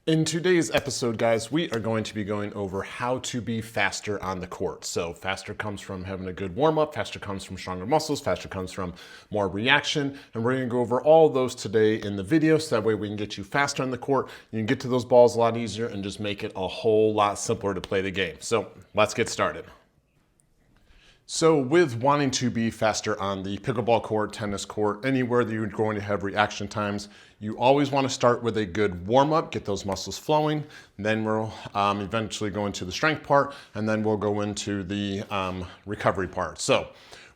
In today's episode, guys, we are going to be going over how to be faster on the court. So faster comes from having a good warm-up, faster comes from stronger muscles, faster comes from more reaction, and we're gonna go over all those today in the video, so that way we can get you faster on the court, you can get to those balls a lot easier, and just make it a whole lot simpler to play the game. So let's get started. So with wanting to be faster on the pickleball court, tennis court, anywhere that you're going to have reaction times, you always want to start with a good warm-up, get those muscles flowing. Then we'll eventually go into the strength part, and then we'll go into the recovery part. So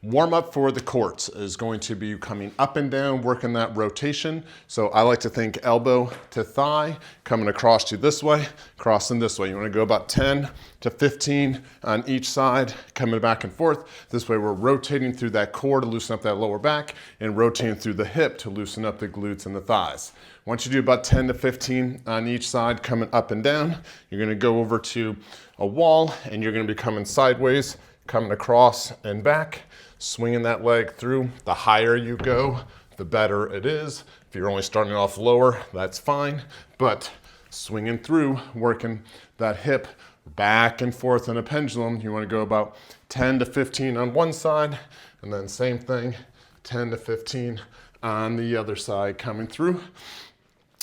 warm up for the courts is going to be coming up and down, working that rotation. So I like to think elbow to thigh, coming across to this way, crossing this way. You want to go about 10 to 15 on each side, coming back and forth. This way we're rotating through that core to loosen up that lower back, and rotating through the hip to loosen up the glutes and the thighs. Once you do about 10 to 15 on each side, coming up and down, you're going to go over to a wall, and you're going to be coming sideways, coming across and back, swinging that leg through. The higher you go, the better it is. If you're only starting off lower, that's fine, but swinging through, working that hip back and forth in a pendulum, you want to go about 10 to 15 on one side, and then same thing, 10 to 15 on the other side coming through.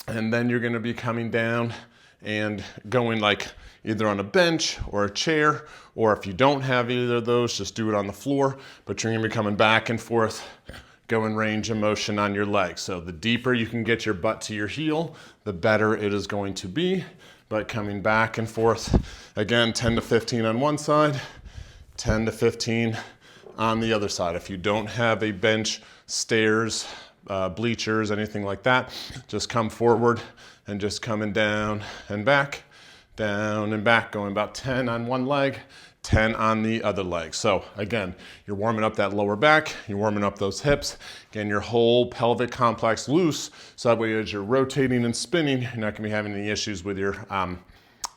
And then you're going to be coming down and going like either on a bench or a chair, or if you don't have either of those, just do it on the floor, but you're gonna be coming back and forth, going range of motion on your legs. So the deeper you can get your butt to your heel, the better it is going to be, but coming back and forth, again, 10 to 15 on one side, 10 to 15 on the other side. If you don't have a bench, stairs, bleachers, anything like that, just come forward and just coming down and back, down and back, going about 10 on one leg, 10 on the other leg. So again, you're warming up that lower back, you're warming up those hips, getting your whole pelvic complex loose, so that way as you're rotating and spinning, you're not gonna be having any issues with your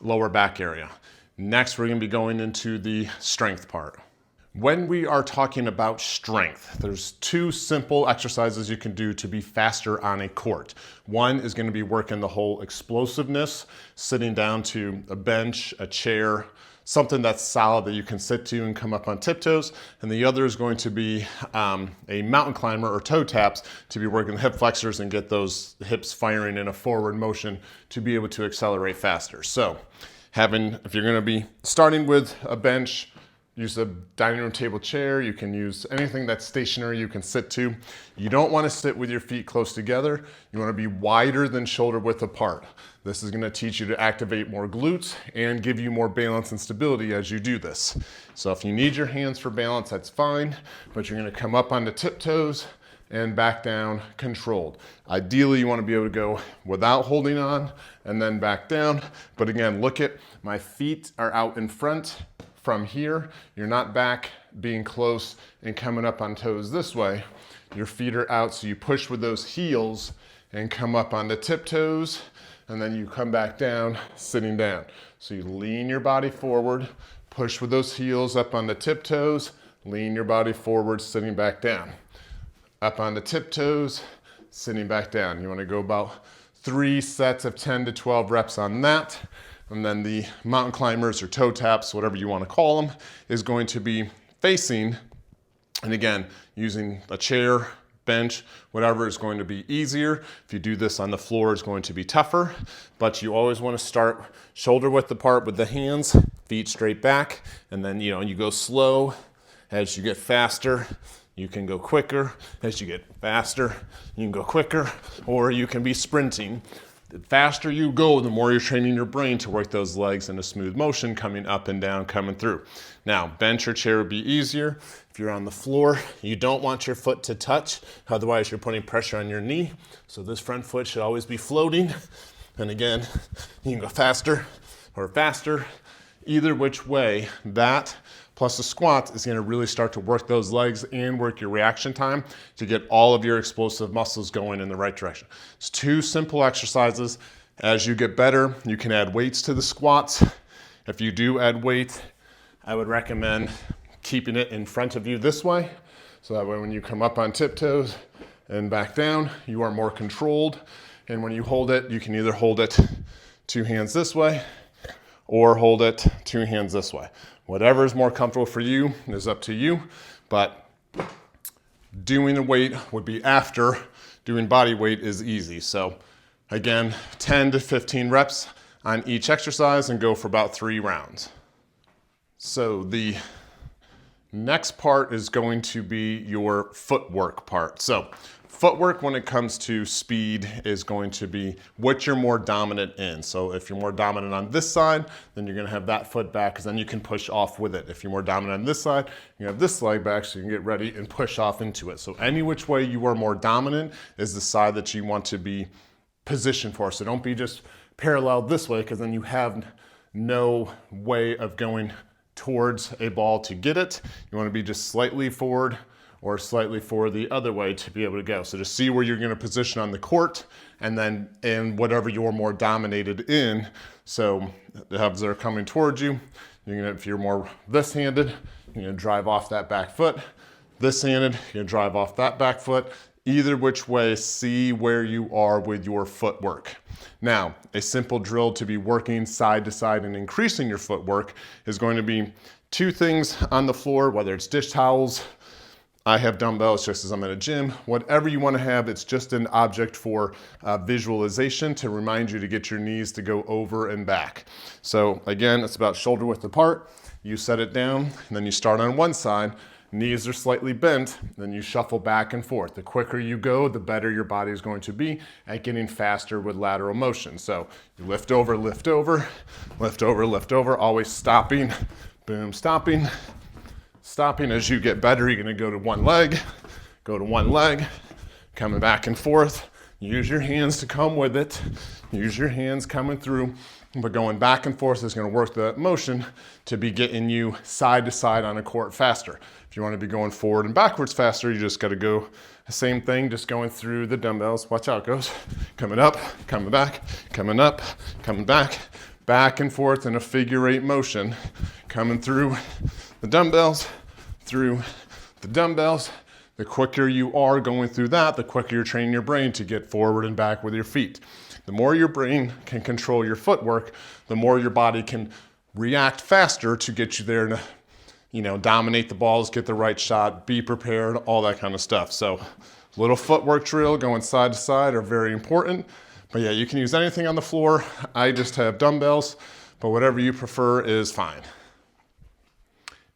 lower back area. Next, we're gonna be going into the strength part. When we are talking about strength, there's two simple exercises you can do to be faster on a court. One is going to be working the whole explosiveness, sitting down to a bench, a chair, something that's solid that you can sit to and come up on tiptoes. And the other is going to be a mountain climber or toe taps to be working the hip flexors and get those hips firing in a forward motion to be able to accelerate faster. So if you're going to be starting with a bench, use a dining room table chair. You can use anything that's stationary you can sit to. You don't want to sit with your feet close together. You want to be wider than shoulder width apart. This is going to teach you to activate more glutes and give you more balance and stability as you do this. So if you need your hands for balance, that's fine, but you're going to come up onto tiptoes and back down controlled. Ideally, you want to be able to go without holding on and then back down. But again, look at my feet are out in front. From here, you're not back being close and coming up on toes this way. Your feet are out, so you push with those heels and come up on the tiptoes, and then you come back down, sitting down. So you lean your body forward, push with those heels up on the tiptoes, lean your body forward, sitting back down. Up on the tiptoes, sitting back down. You want to go about 3 sets of 10 to 12 reps on that. And then the mountain climbers or toe taps, whatever you want to call them, is going to be facing, and again, using a chair, bench, whatever is going to be easier. If you do this on the floor, it's going to be tougher, but you always want to start shoulder width apart with the hands, feet straight back, and then you go slow. As you get faster, you can go quicker. As you get faster, you can go quicker, or you can be sprinting. The faster you go, the more you're training your brain to work those legs in a smooth motion, coming up and down, coming through. Now, bench or chair would be easier. If you're on the floor, you don't want your foot to touch, otherwise you're putting pressure on your knee. So this front foot should always be floating. And again, you can go faster or faster. Either which way, that plus the squats is going to really start to work those legs and work your reaction time to get all of your explosive muscles going in the right direction. It's two simple exercises. As you get better, you can add weights to the squats. If you do add weight, I would recommend keeping it in front of you this way, so that way when you come up on tiptoes and back down, you are more controlled. And when you hold it, you can either hold it 2 hands this way, or hold it 2 hands this way. Whatever is more comfortable for you is up to you, but doing the weight would be after. Doing body weight is easy. So again, 10 to 15 reps on each exercise and go for about 3 rounds. So the next part is going to be your footwork part. So footwork, when it comes to speed, is going to be what you're more dominant in. So if you're more dominant on this side, then you're gonna have that foot back, because then you can push off with it. If you're more dominant on this side, you have this leg back, so you can get ready and push off into it. So any which way you are more dominant is the side that you want to be positioned for. So don't be just parallel this way, because then you have no way of going towards a ball to get it. You want to be just slightly forward or slightly forward the other way to be able to go. So just see where you're going to position on the court, and then in whatever you're more dominated in. So the hubs that are coming towards you, you're gonna, if you're more this-handed, you're gonna drive off that back foot. This-handed, you're gonna drive off that back foot. Either which way, see where you are with your footwork. Now, a simple drill to be working side to side and increasing your footwork is going to be 2 things on the floor, whether it's dish towels, I have dumbbells just as I'm at a gym, whatever you want to have. It's just an object for visualization to remind you to get your knees to go over and back. So again, it's about shoulder width apart. You set it down, and then you start on one side. Knees are slightly bent, then you shuffle back and forth. The quicker you go, the better your body is going to be at getting faster with lateral motion. So you lift over, lift over, lift over, lift over, always stopping, boom, stopping. Stopping. As you get better, you're gonna go to one leg, coming back and forth. Use your hands to come with it. Use your hands coming through, but going back and forth is gonna work the motion to be getting you side to side on a court faster. If you wanna be going forward and backwards faster, you just gotta go the same thing, just going through the dumbbells. Watch out, it goes. Coming up, coming back, coming up, coming back and forth in a figure 8 motion, coming through the dumbbells, through the dumbbells. The quicker you are going through that, the quicker you're training your brain to get forward and back with your feet. The more your brain can control your footwork, the more your body can react faster to get you there to, dominate the balls, get the right shot, be prepared, all that kind of stuff. So little footwork drill going side to side are very important. But yeah, you can use anything on the floor. I just have dumbbells, but whatever you prefer is fine.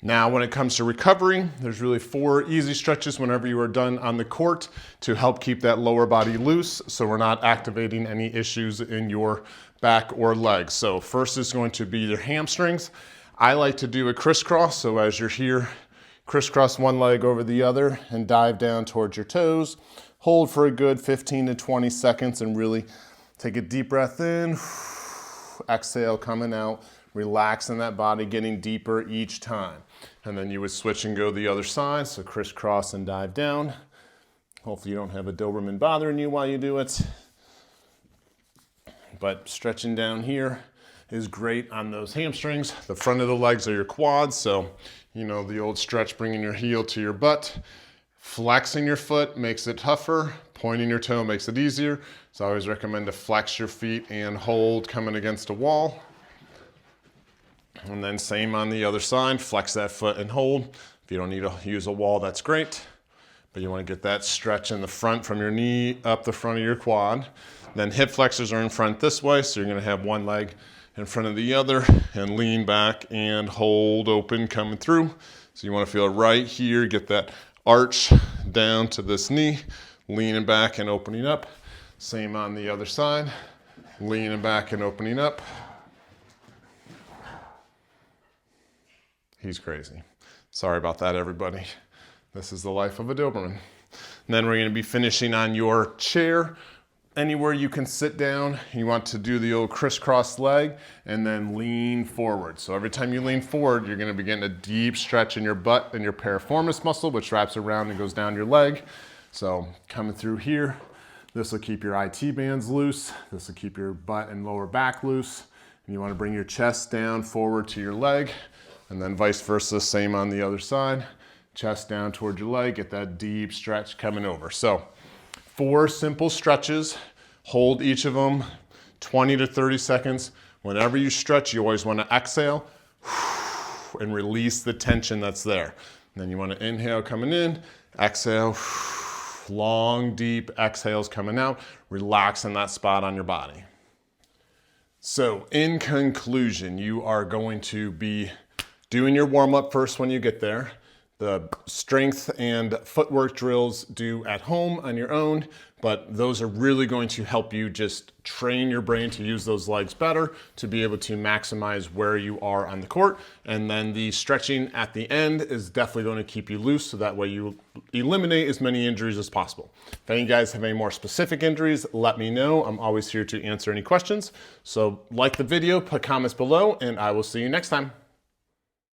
Now, when it comes to recovery, there's really 4 easy stretches whenever you are done on the court to help keep that lower body loose, so we're not activating any issues in your back or legs. So first is going to be your hamstrings. I like to do a crisscross. So as you're here, crisscross one leg over the other and dive down towards your toes. Hold for a good 15 to 20 seconds and really take a deep breath in. Exhale, coming out. Relaxing that body, getting deeper each time. And then you would switch and go the other side. So crisscross and dive down. Hopefully you don't have a Doberman bothering you while you do it. But stretching down here is great on those hamstrings. The front of the legs are your quads. So, the old stretch, bringing your heel to your butt. Flexing your foot makes it tougher. Pointing your toe makes it easier. So I always recommend to flex your feet and hold coming against a wall. And then same on the other side, flex that foot and hold. If you don't need to use a wall, that's great. But you want to get that stretch in the front from your knee up the front of your quad. Then hip flexors are in front this way, so you're going to have one leg in front of the other and lean back and hold open coming through. So you want to feel right here, get that arch down to this knee, leaning back and opening up. Same on the other side, leaning back and opening up. He's crazy. Sorry about that, everybody. This is the life of a Doberman. And then we're going to be finishing on your chair. Anywhere you can sit down, you want to do the old crisscross leg and then lean forward. So every time you lean forward, you're going to be getting a deep stretch in your butt and your piriformis muscle, which wraps around and goes down your leg. So coming through here, this will keep your IT bands loose. This will keep your butt and lower back loose. And you want to bring your chest down forward to your leg. And then vice versa, same on the other side. Chest down toward your leg, get that deep stretch coming over. So 4 simple stretches, hold each of them 20 to 30 seconds. Whenever you stretch, you always want to exhale and release the tension that's there. And then you want to inhale coming in, exhale, long, deep exhales coming out, relaxing that spot on your body. So in conclusion, you are going to be doing your warm-up first when you get there. The strength and footwork drills do at home on your own, but those are really going to help you just train your brain to use those legs better, to be able to maximize where you are on the court. And then the stretching at the end is definitely going to keep you loose, so that way you eliminate as many injuries as possible. If any guys have any more specific injuries, let me know. I'm always here to answer any questions. So like the video, put comments below, and I will see you next time.